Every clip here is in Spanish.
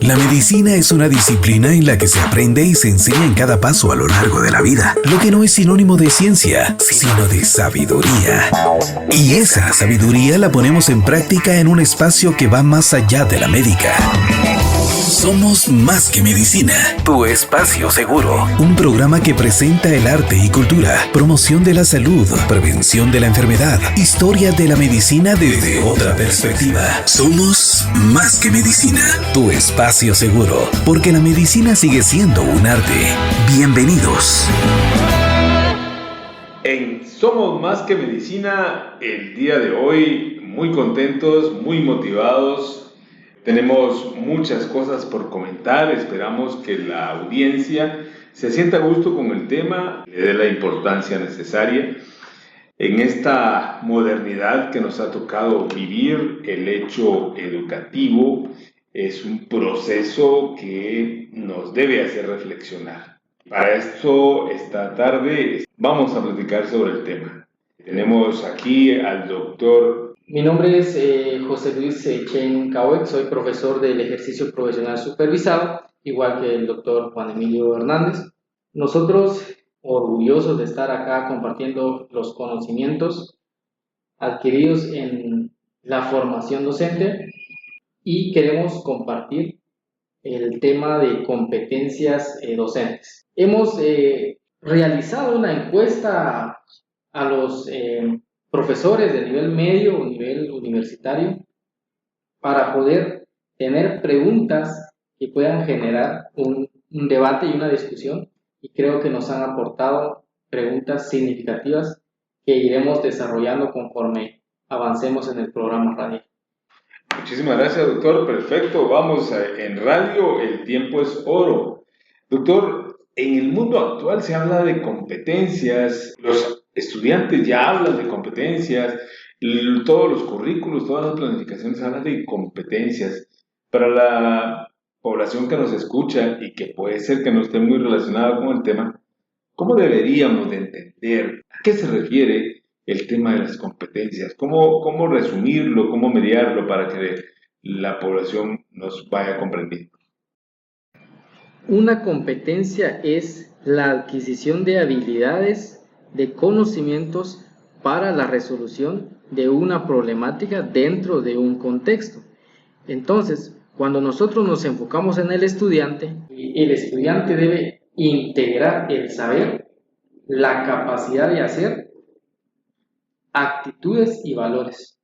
La medicina es una disciplina en la que se aprende y se enseña en cada paso a lo largo de la vida, lo que no es sinónimo de ciencia, sino de sabiduría. Y esa sabiduría la ponemos en práctica en un espacio que va más allá de la médica. Somos más que medicina, tu espacio seguro. Un programa que presenta el arte y cultura, promoción de la salud, prevención de la enfermedad, historia de la medicina desde otra perspectiva. Somos más que medicina, tu espacio seguro, porque la medicina sigue siendo un arte. Bienvenidos. En Somos Más que Medicina, el día de hoy, muy contentos, muy motivados. Tenemos muchas cosas por comentar. Esperamos que la audiencia se sienta a gusto con el tema, le dé la importancia necesaria. En esta modernidad que nos ha tocado vivir, el hecho educativo es un proceso que nos debe hacer reflexionar. Para esto, esta tarde vamos a platicar sobre el tema. Tenemos aquí al doctor. Mi nombre es José Luis Chen Cauec, soy profesor del ejercicio profesional supervisado, igual que el doctor Juan Emilio Hernández. Nosotros, orgullosos de estar acá compartiendo los conocimientos adquiridos en la formación docente, y queremos compartir el tema de competencias docentes. Hemos realizado una encuesta a los profesores de nivel medio o nivel universitario para poder tener preguntas que puedan generar un debate y una discusión, y creo que nos han aportado preguntas significativas que iremos desarrollando conforme avancemos en el programa radial. Muchísimas gracias, doctor. Perfecto, vamos en radio, el tiempo es oro. Doctor, en el mundo actual se habla de competencias, los estudiantes ya hablan de competencias, todos los currículos, todas las planificaciones hablan de competencias. Para la población que nos escucha y que puede ser que no esté muy relacionada con el tema, ¿cómo deberíamos de entender a qué se refiere el tema de las competencias? ¿Cómo resumirlo, cómo mediarlo para que la población nos vaya comprendiendo? Una competencia es la adquisición de habilidades, de conocimientos para la resolución de una problemática dentro de un contexto. Entonces, cuando nosotros nos enfocamos en el estudiante debe integrar el saber, la capacidad de hacer, actitudes y valores.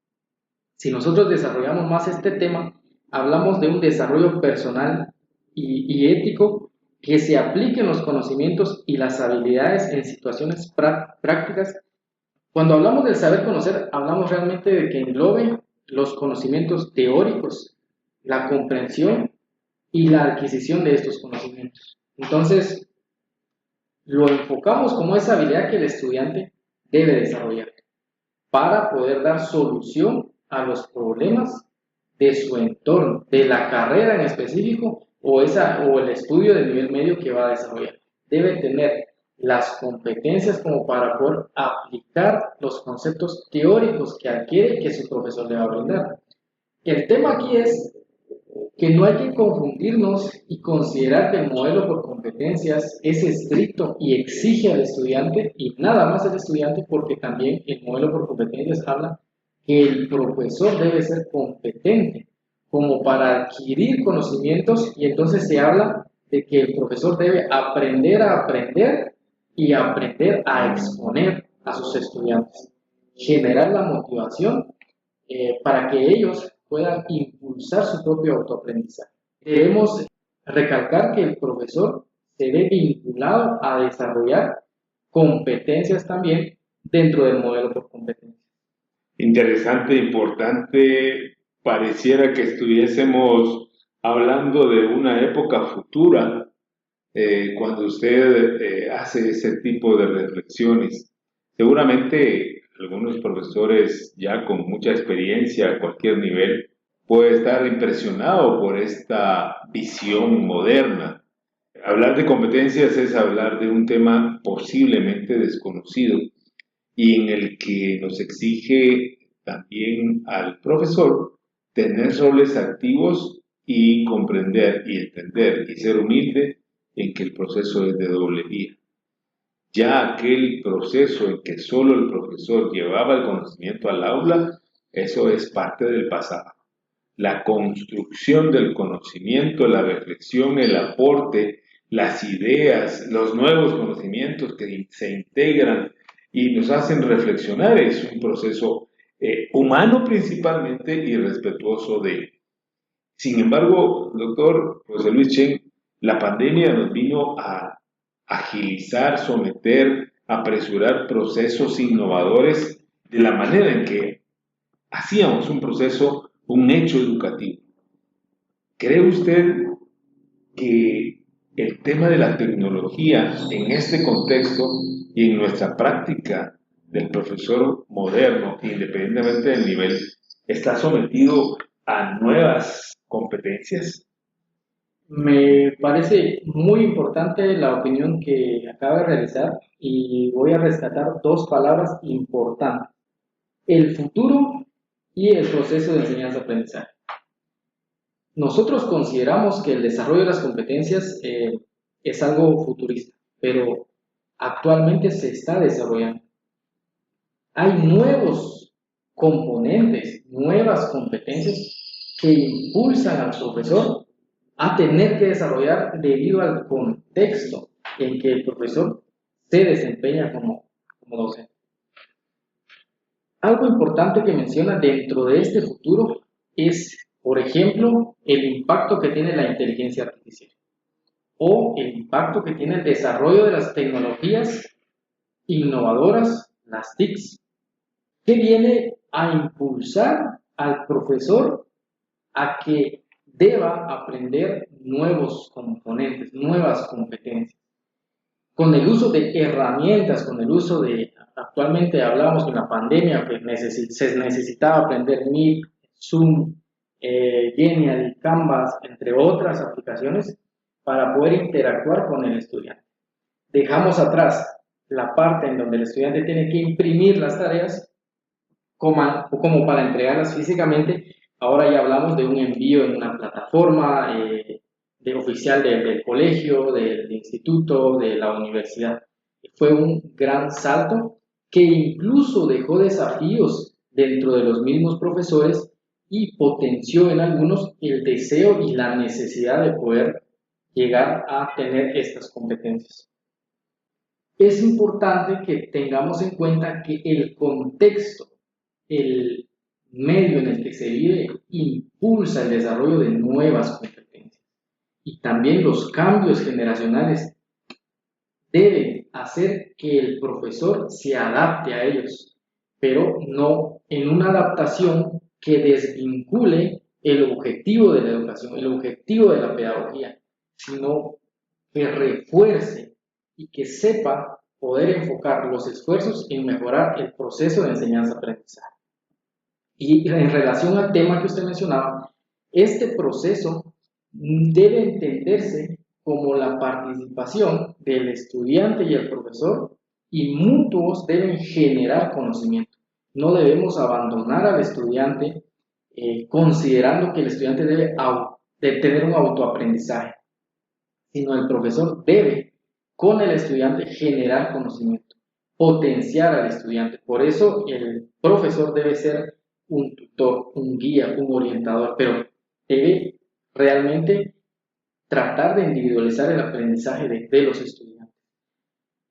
Si nosotros desarrollamos más este tema, hablamos de un desarrollo personal y ético que se apliquen los conocimientos y las habilidades en situaciones prácticas. Cuando hablamos del saber conocer, hablamos realmente de que englobe los conocimientos teóricos, la comprensión y la adquisición de estos conocimientos. Entonces, lo enfocamos como esa habilidad que el estudiante debe desarrollar para poder dar solución a los problemas de su entorno, de la carrera en específico o el estudio de nivel medio que va a desarrollar. Debe tener las competencias como para poder aplicar los conceptos teóricos que adquiere y que su profesor le va a brindar. El tema aquí es que no hay que confundirnos y considerar que el modelo por competencias es estricto y exige al estudiante y nada más al estudiante, porque también el modelo por competencias habla que el profesor debe ser competente como para adquirir conocimientos, y entonces se habla de que el profesor debe aprender a aprender y aprender a exponer a sus estudiantes, generar la motivación para que ellos puedan impulsar su propio autoaprendizaje. Debemos recalcar que el profesor se ve vinculado a desarrollar competencias también dentro del modelo por competencias. Interesante, importante. Pareciera que estuviésemos hablando de una época futura cuando usted hace ese tipo de reflexiones. Seguramente algunos profesores ya con mucha experiencia a cualquier nivel puede estar impresionado por esta visión moderna. Hablar de competencias es hablar de un tema posiblemente desconocido y en el que nos exige también al profesor tener roles activos y comprender y entender y ser humilde en que el proceso es de doble vía. Ya aquel proceso en que solo el profesor llevaba el conocimiento al aula, eso es parte del pasado. La construcción del conocimiento, la reflexión, el aporte, las ideas, los nuevos conocimientos que se integran y nos hacen reflexionar es un proceso humano principalmente y respetuoso de. Sin embargo, doctor José Luis Chen, la pandemia nos vino a agilizar, someter, apresurar procesos innovadores de la manera en que hacíamos un proceso, un hecho educativo. ¿Cree usted que el tema de la tecnología en este contexto y en nuestra práctica del profesor moderno, independientemente del nivel, está sometido a nuevas competencias? Me parece muy importante la opinión que acaba de realizar y voy a rescatar dos palabras importantes: el futuro y el proceso de enseñanza-aprendizaje. Nosotros consideramos que el desarrollo de las competencias es algo futurista, pero actualmente se está desarrollando. Hay nuevos componentes, nuevas competencias que impulsan al profesor a tener que desarrollar debido al contexto en que el profesor se desempeña como docente. Algo importante que menciona dentro de este futuro es, por ejemplo, el impacto que tiene la inteligencia artificial o el impacto que tiene el desarrollo de las tecnologías innovadoras, las TICs, que viene a impulsar al profesor a que deba aprender nuevos componentes, nuevas competencias. Con el uso de herramientas, con el uso de, actualmente hablamos de una pandemia que se necesitaba aprender Meet, Zoom, Genial, Canvas, entre otras aplicaciones, para poder interactuar con el estudiante. Dejamos atrás la parte en donde el estudiante tiene que imprimir las tareas como para entregarlas físicamente. Ahora ya hablamos de un envío en una plataforma oficial del colegio, del instituto, de la universidad. Fue un gran salto que incluso dejó desafíos dentro de los mismos profesores y potenció en algunos el deseo y la necesidad de poder llegar a tener estas competencias. Es importante que tengamos en cuenta que el contexto, el medio en el que se vive, impulsa el desarrollo de nuevas competencias. Y también los cambios generacionales deben hacer que el profesor se adapte a ellos, pero no en una adaptación que desvincule el objetivo de la educación, el objetivo de la pedagogía, sino que refuerce y que sepa poder enfocar los esfuerzos en mejorar el proceso de enseñanza-aprendizaje. Y en relación al tema que usted mencionaba, este proceso debe entenderse como la participación del estudiante y el profesor, y mutuos deben generar conocimiento. No debemos abandonar al estudiante considerando que el estudiante debe tener un autoaprendizaje, sino el profesor debe con el estudiante generar conocimiento, potenciar al estudiante. Por eso el profesor debe ser un tutor, un guía, un orientador, pero debe realmente tratar de individualizar el aprendizaje de los estudiantes.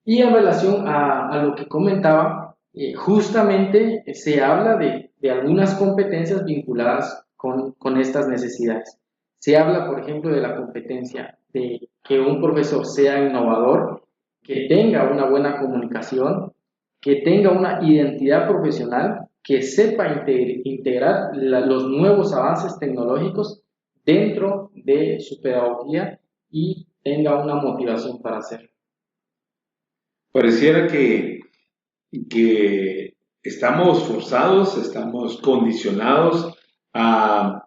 Y en relación a lo que comentaba, justamente se habla de algunas competencias vinculadas con estas necesidades. Se habla, por ejemplo, de la competencia de que un profesor sea innovador, que tenga una buena comunicación, que tenga una identidad profesional, que sepa integrar los nuevos avances tecnológicos dentro de su pedagogía y tenga una motivación para hacerlo. Pareciera que estamos forzados, estamos condicionados a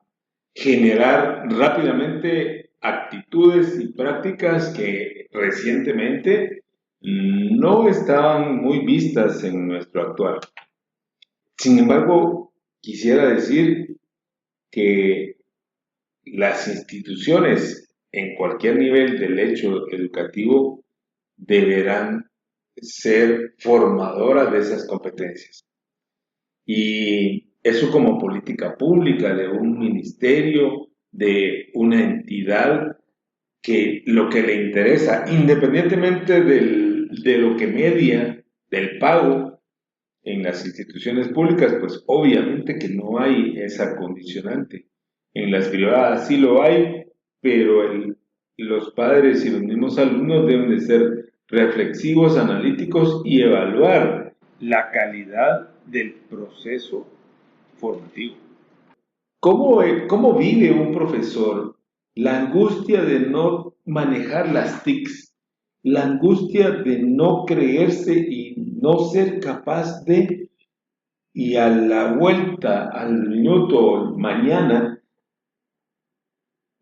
generar rápidamente actitudes y prácticas que recientemente no estaban muy vistas en nuestro actual. Sin embargo, quisiera decir que las instituciones en cualquier nivel del hecho educativo deberán ser formadoras de esas competencias. Y eso como política pública de un ministerio, de una entidad que lo que le interesa, independientemente de lo que media, del pago en las instituciones públicas, pues obviamente que no hay esa condicionante. En las privadas sí lo hay, pero los padres y los mismos alumnos deben de ser reflexivos, analíticos y evaluar la calidad del proceso formativo. ¿Cómo vive un profesor la angustia de no manejar las TICs, la angustia de no creerse y no ser capaz de, y a la vuelta, al minuto, mañana,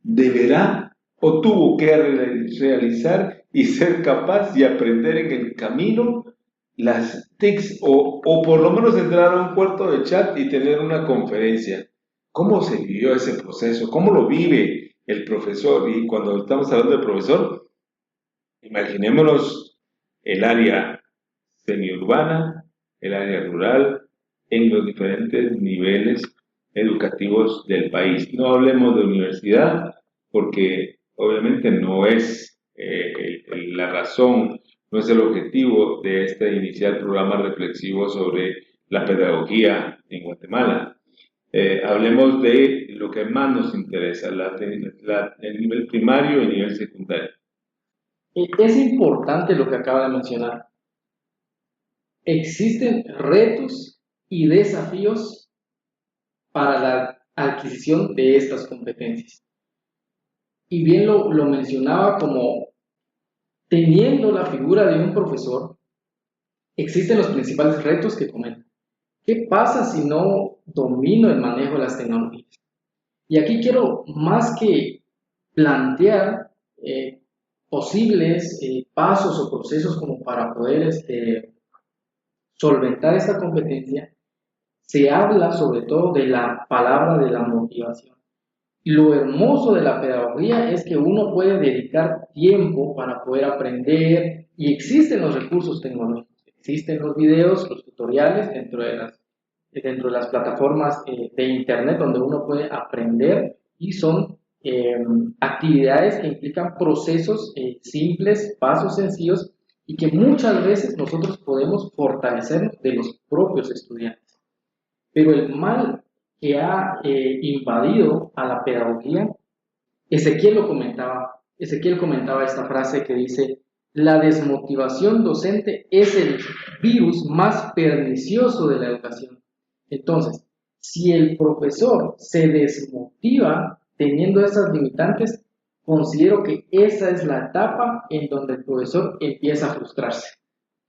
deberá o tuvo que realizar y ser capaz y aprender en el camino las TICs o por lo menos entrar a un cuarto de chat y tener una conferencia? ¿Cómo se vivió ese proceso? ¿Cómo lo vive el profesor? Y cuando estamos hablando de profesor, imaginémonos el área semiurbana, el área rural, en los diferentes niveles educativos del país. No hablemos de universidad, porque obviamente no es la razón, no es el objetivo de este inicial programa reflexivo sobre la pedagogía en Guatemala. Hablemos de lo que más nos interesa, el nivel primario y el nivel secundario. Es importante lo que acaba de mencionar. Existen retos y desafíos para la adquisición de estas competencias. Y bien lo mencionaba como teniendo la figura de un profesor, existen los principales retos que comentan. ¿Qué pasa si no domino el manejo de las tecnologías? Y aquí quiero más que plantear posibles pasos o procesos como para poder solventar esta competencia, se habla sobre todo de la palabra de la motivación. Lo hermoso de la pedagogía es que uno puede dedicar tiempo para poder aprender y existen los recursos tecnológicos, existen los videos, los tutoriales dentro de las plataformas de internet donde uno puede aprender y son actividades que implican procesos simples, pasos sencillos y que muchas veces nosotros podemos fortalecer de los propios estudiantes. Pero el mal que ha invadido a la pedagogía, Ezequiel comentaba esta frase que dice: la desmotivación docente es el virus más pernicioso de la educación. Entonces, si el profesor se desmotiva teniendo esas limitantes, considero que esa es la etapa en donde el profesor empieza a frustrarse.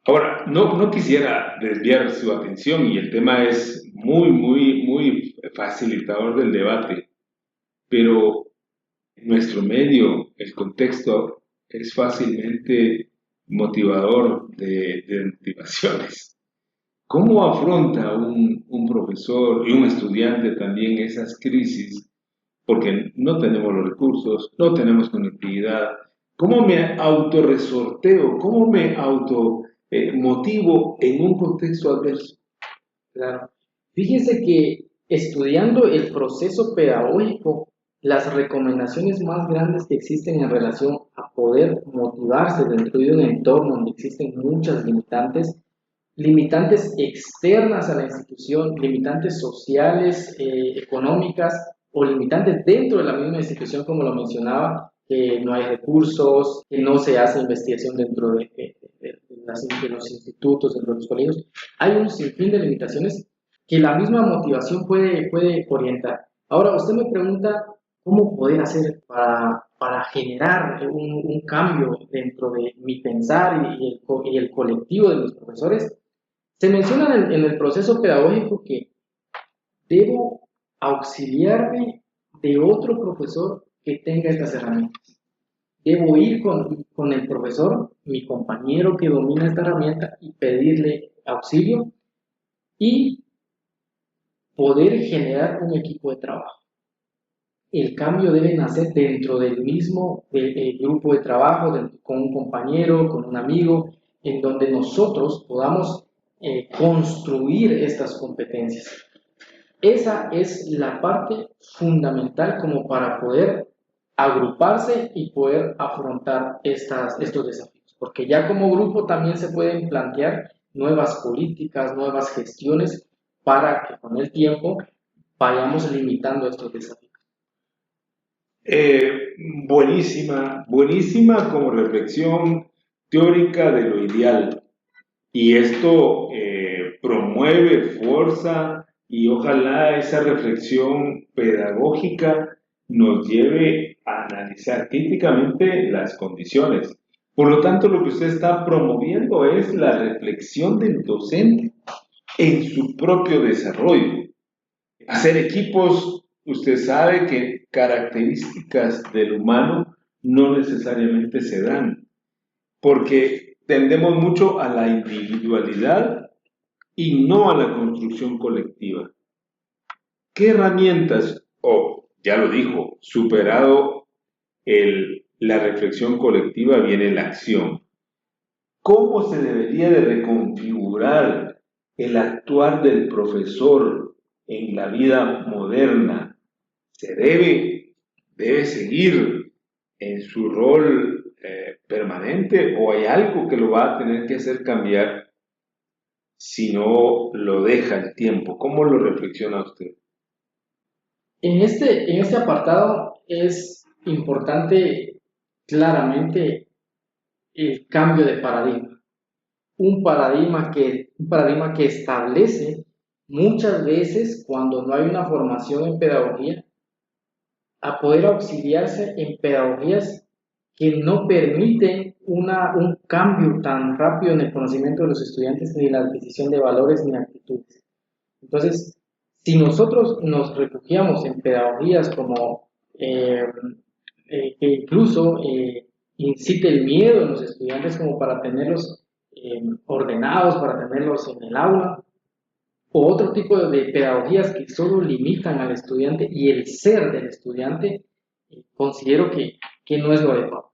Ahora, no quisiera desviar su atención y el tema es muy facilitador del debate, pero nuestro medio, el contexto, es fácilmente motivador de motivaciones. ¿Cómo afronta un profesor y un estudiante también esas crisis? Porque no tenemos los recursos, no tenemos conectividad. ¿Cómo me autorresorteo? ¿Cómo me motivo en un contexto adverso? Claro. Fíjese que estudiando el proceso pedagógico, las recomendaciones más grandes que existen en relación a poder motivarse dentro de un entorno donde existen muchas limitantes externas a la institución, limitantes sociales, económicas o limitantes dentro de la misma institución, como lo mencionaba, que no hay recursos, que no se hace investigación dentro de los institutos, dentro de los colegios. Hay un sinfín de limitaciones que la misma motivación puede orientar. Ahora, usted me pregunta cómo poder hacer para generar un cambio dentro de mi pensar y el colectivo de mis profesores. Se menciona en el proceso pedagógico que debo auxiliarme de otro profesor que tenga estas herramientas. Debo ir con el profesor, mi compañero que domina esta herramienta, y pedirle auxilio y poder generar un equipo de trabajo. el cambio debe nacer dentro del mismo grupo de trabajo, con un compañero, con un amigo, en donde nosotros podamos construir estas competencias. Esa es la parte fundamental como para poder agruparse y poder afrontar estos desafíos, porque ya como grupo también se pueden plantear nuevas políticas, nuevas gestiones para que con el tiempo vayamos limitando estos desafíos. Buenísima como reflexión teórica de lo ideal. Y esto promueve fuerza y ojalá esa reflexión pedagógica nos lleve a analizar críticamente las condiciones. Por lo tanto, lo que usted está promoviendo es la reflexión del docente en su propio desarrollo. Hacer equipos, usted sabe que características del humano no necesariamente se dan, porque tendemos mucho a la individualidad y no a la construcción colectiva. ¿Qué herramientas, ya lo dijo, superado la reflexión colectiva, viene la acción? ¿Cómo se debería de reconfigurar el actuar del profesor en la vida moderna? ¿Se debe seguir en su rol permanente o hay algo que lo va a tener que hacer cambiar si no lo deja el tiempo? ¿Cómo lo reflexiona usted? En este apartado es importante claramente el cambio de paradigma. Un paradigma que establece muchas veces, cuando no hay una formación en pedagogía, a poder auxiliarse en pedagogías que no permiten un cambio tan rápido en el conocimiento de los estudiantes, ni la adquisición de valores ni actitudes. Entonces, si nosotros nos refugiamos en pedagogías como que incluso incite el miedo en los estudiantes como para tenerlos ordenados, para tenerlos en el aula, o otro tipo de pedagogías que solo limitan al estudiante y el ser del estudiante, considero que no es lo adecuado.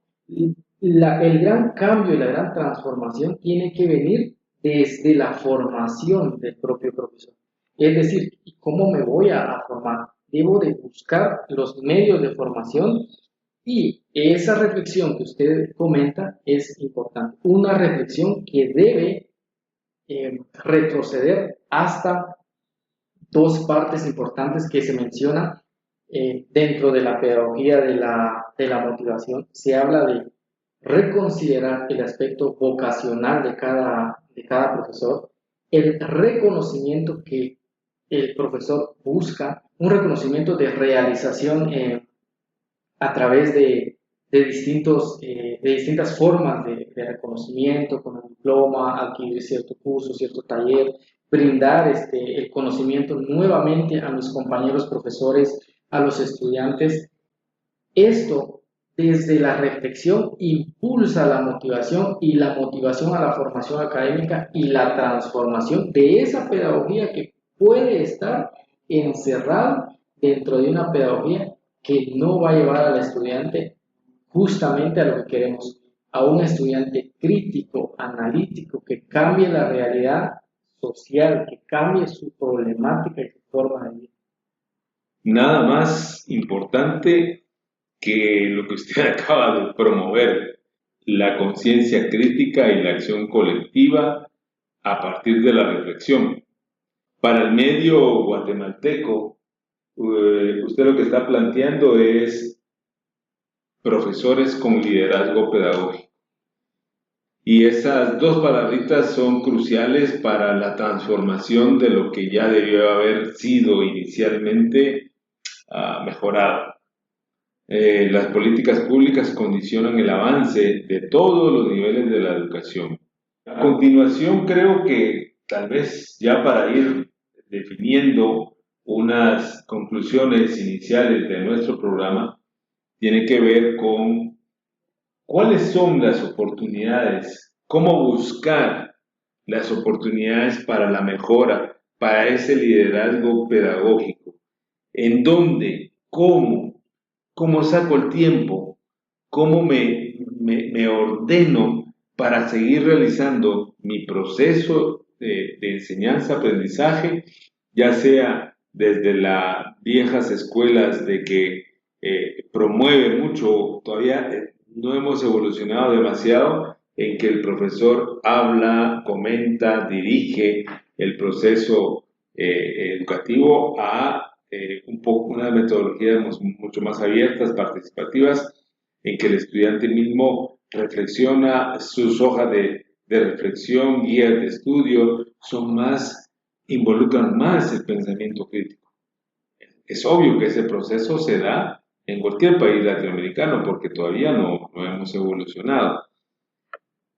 El gran cambio y la gran transformación tiene que venir desde la formación del propio profesor. Es decir, ¿cómo me voy a formar? Debo de buscar los medios de formación y esa reflexión que usted comenta es importante. Una reflexión que debe retroceder hasta dos partes importantes que se mencionan dentro de la pedagogía de la motivación. Se habla de reconsiderar el aspecto vocacional de cada profesor, el reconocimiento que el profesor busca, un reconocimiento de realización a través de distintas formas de reconocimiento, con un diploma, adquirir cierto curso, cierto taller, brindar el conocimiento nuevamente a mis compañeros profesores, a los estudiantes. Esto, desde la reflexión, impulsa la motivación y la motivación a la formación académica y la transformación de esa pedagogía que puede estar encerrada dentro de una pedagogía que no va a llevar al estudiante justamente a lo que queremos, a un estudiante crítico, analítico, que cambie la realidad social, que cambie su problemática y su forma de vida. Nada más importante que lo que usted acaba de promover, la conciencia crítica y la acción colectiva a partir de la reflexión. Para el medio guatemalteco, usted lo que está planteando es profesores con liderazgo pedagógico. Y esas dos palabritas son cruciales para la transformación de lo que ya debió haber sido inicialmente mejorado. Las políticas públicas condicionan el avance de todos los niveles de la educación. A continuación, creo que tal vez ya para ir definiendo unas conclusiones iniciales de nuestro programa, tiene que ver con cuáles son las oportunidades, cómo buscar las oportunidades para la mejora, para ese liderazgo pedagógico, en dónde, cómo ¿Cómo saco el tiempo? ¿Cómo me ordeno para seguir realizando mi proceso de enseñanza-aprendizaje, ya sea desde las viejas escuelas de que promueve mucho, todavía no hemos evolucionado demasiado en que el profesor habla, comenta, dirige el proceso educativo a un poco unas metodologías mucho más abiertas, participativas, en que el estudiante mismo reflexiona, sus hojas de reflexión, guías de estudio, involucran más el pensamiento crítico. Es obvio que ese proceso se da en cualquier país latinoamericano porque todavía no hemos evolucionado.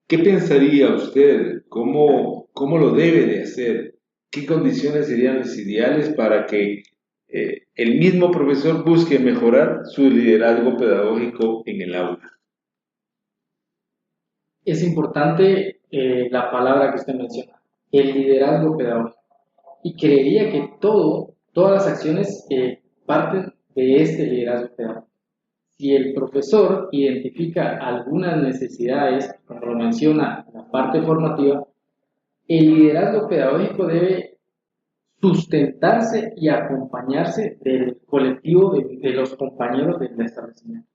¿Qué pensaría usted? ¿Cómo lo debe de hacer? ¿Qué condiciones serían las ideales para que el mismo profesor busque mejorar su liderazgo pedagógico en el aula? Es importante la palabra que usted menciona, el liderazgo pedagógico. Y creería que todas las acciones parten de este liderazgo pedagógico. Si el profesor identifica algunas necesidades, como lo menciona en la parte formativa, el liderazgo pedagógico debe sustentarse y acompañarse del colectivo de los compañeros del establecimiento.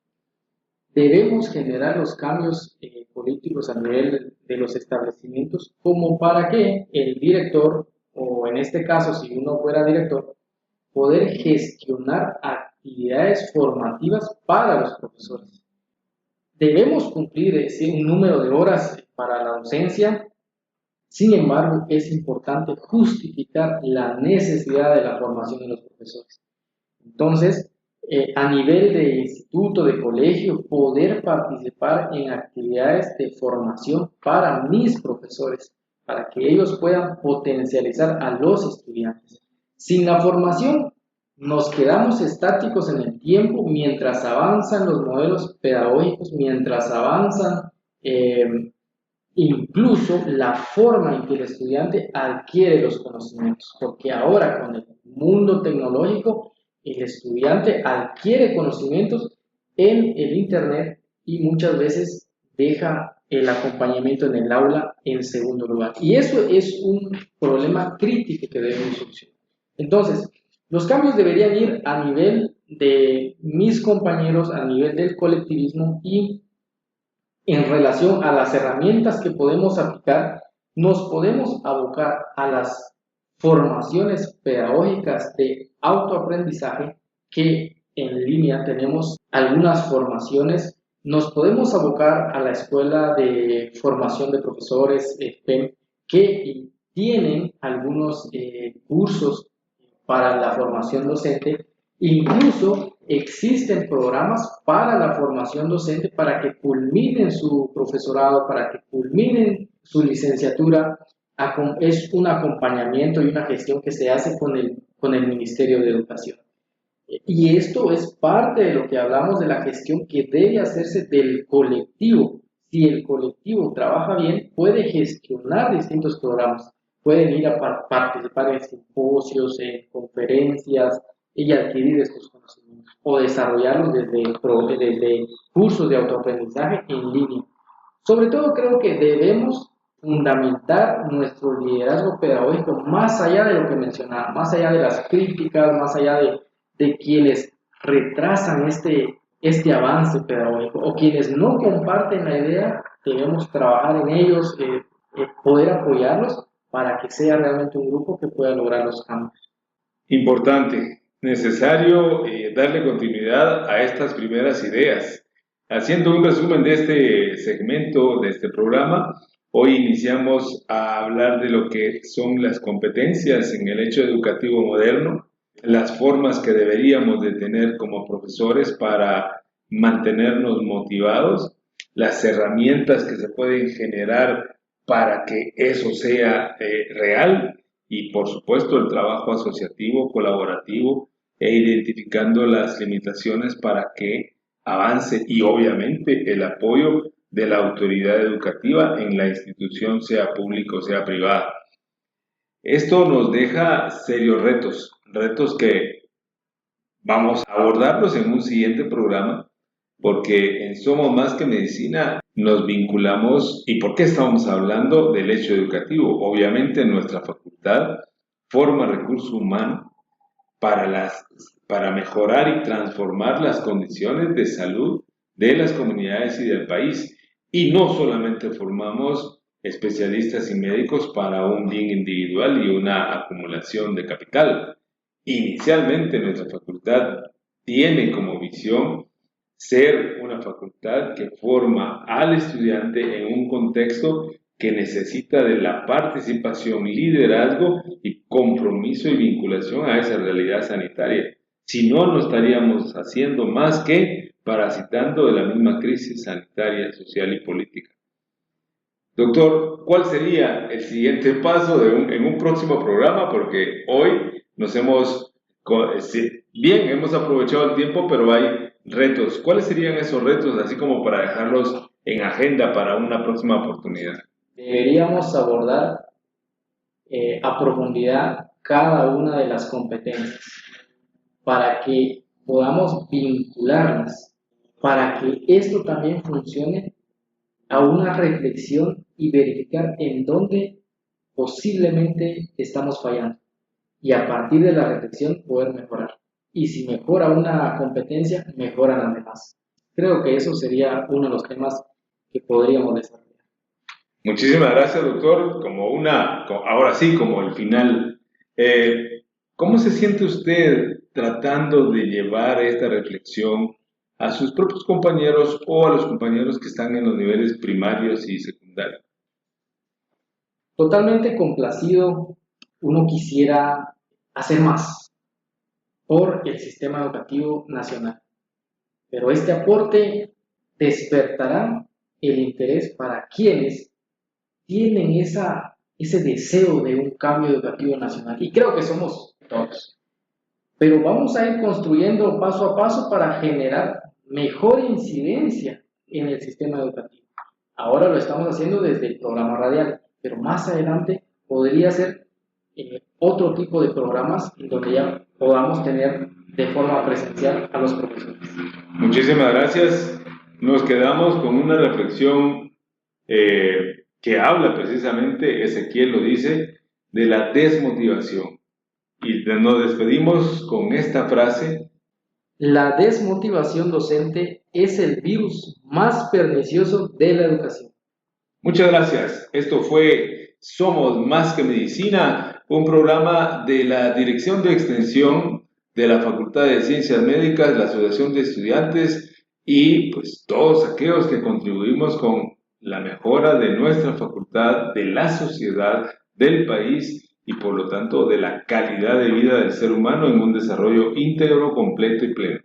Debemos generar los cambios políticos a nivel de los establecimientos como para que el director, o en este caso si uno fuera director, poder gestionar actividades formativas para los profesores. Debemos cumplir un número de horas para la docencia. Sin embargo, es importante justificar la necesidad de la formación de los profesores. Entonces, a nivel de instituto, de colegio, poder participar en actividades de formación para mis profesores, para que ellos puedan potencializar a los estudiantes. Sin la formación, nos quedamos estáticos en el tiempo mientras avanzan los modelos pedagógicos, mientras avanzan incluso la forma en que el estudiante adquiere los conocimientos, porque ahora con el mundo tecnológico, el estudiante adquiere conocimientos en el internet y muchas veces deja el acompañamiento en el aula en segundo lugar. Y eso es un problema crítico que debemos solucionar. Entonces, los cambios deberían ir a nivel de mis compañeros, a nivel del colectivismo y en relación a las herramientas que podemos aplicar, nos podemos abocar a las formaciones pedagógicas de autoaprendizaje que en línea tenemos algunas formaciones. Nos podemos abocar a la escuela de formación de profesores STEM que tienen algunos cursos para la formación docente. Incluso existen programas para la formación docente para que culminen su profesorado, para que culminen su licenciatura. Es un acompañamiento y una gestión que se hace con el Ministerio de Educación. Y esto es parte de lo que hablamos de la gestión que debe hacerse del colectivo. Si el colectivo trabaja bien, puede gestionar distintos programas. Pueden ir a participar en simposios, en conferencias y adquirir estos conocimientos o desarrollarlos desde cursos de autoaprendizaje en línea. Sobre todo creo que debemos fundamentar nuestro liderazgo pedagógico más allá de lo que mencionaba, más allá de las críticas, más allá de quienes retrasan este avance pedagógico o quienes no comparten la idea. Debemos trabajar en ellos, poder apoyarlos para que sea realmente un grupo que pueda lograr los cambios. Importante, necesario darle continuidad a estas primeras ideas. Haciendo un resumen de este segmento, de este programa, hoy iniciamos a hablar de lo que son las competencias en el hecho educativo moderno, las formas que deberíamos de tener como profesores para mantenernos motivados, las herramientas que se pueden generar para que eso sea real y, por supuesto, el trabajo asociativo, colaborativo e identificando las limitaciones para que avance y, obviamente, el apoyo de la autoridad educativa en la institución, sea pública o sea privada. Esto nos deja serios retos que Vamos a abordarlos en un siguiente programa, porque en Somos Más que Medicina nos vinculamos. ¿Y por qué estamos hablando del hecho educativo? Obviamente nuestra facultad forma recurso humano para mejorar y transformar las condiciones de salud de las comunidades y del país. Y no solamente formamos especialistas y médicos para un bien individual y una acumulación de capital. Inicialmente nuestra facultad tiene como visión ser una facultad que forma al estudiante en un contexto que necesita de la participación, liderazgo y compromiso y vinculación a esa realidad sanitaria. Si no, no estaríamos haciendo más que parasitando de la misma crisis sanitaria, social y política. Doctor, ¿cuál sería el siguiente paso en un próximo programa? Porque hoy hemos aprovechado el tiempo, pero hay retos. ¿Cuáles serían esos retos, así como para dejarlos en agenda para una próxima oportunidad? Deberíamos abordar a profundidad cada una de las competencias para que podamos vincularlas, para que esto también funcione a una reflexión y verificar en dónde posiblemente estamos fallando y a partir de la reflexión poder mejorar. Y si mejora una competencia, mejoran las demás. Creo que eso sería uno de los temas que podríamos desarrollar. Muchísimas gracias, doctor. Ahora sí, como el final, ¿cómo se siente usted tratando de llevar esta reflexión a sus propios compañeros o a los compañeros que están en los niveles primarios y secundarios? Totalmente complacido. Uno quisiera hacer más por el sistema educativo nacional, pero este aporte despertará el interés para quienes tienen ese deseo de un cambio educativo nacional, y creo que somos todos, pero vamos a ir construyendo paso a paso para generar mejor incidencia en el sistema educativo. Ahora lo estamos haciendo desde el programa radial, pero más adelante podría ser otro tipo de programas en donde ya podamos tener de forma presencial a los profesores. Muchísimas gracias. Nos quedamos con una reflexión que habla precisamente, Ezequiel lo dice, de la desmotivación. Y nos despedimos con esta frase: la desmotivación docente es el virus más pernicioso de la educación. Muchas gracias. Esto fue Somos Más que Medicina, un programa de la Dirección de Extensión de la Facultad de Ciencias Médicas, la Asociación de Estudiantes y pues todos aquellos que contribuimos con la mejora de nuestra facultad, de la sociedad, del país y por lo tanto de la calidad de vida del ser humano en un desarrollo íntegro, completo y pleno.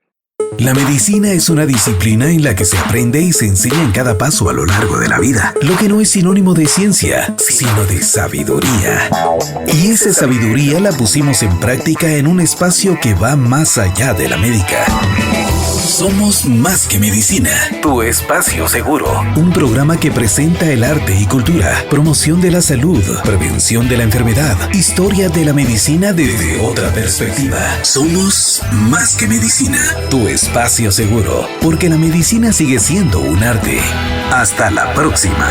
La medicina es una disciplina en la que se aprende y se enseña en cada paso a lo largo de la vida, lo que no es sinónimo de ciencia, sino de sabiduría. Y esa sabiduría la pusimos en práctica en un espacio que va más allá de la médica. Somos Más que Medicina, tu espacio seguro. Un programa que presenta el arte y cultura, promoción de la salud, prevención de la enfermedad, historia de la medicina desde otra perspectiva. Somos Más que Medicina, tu espacio seguro, porque la medicina sigue siendo un arte. Hasta la próxima.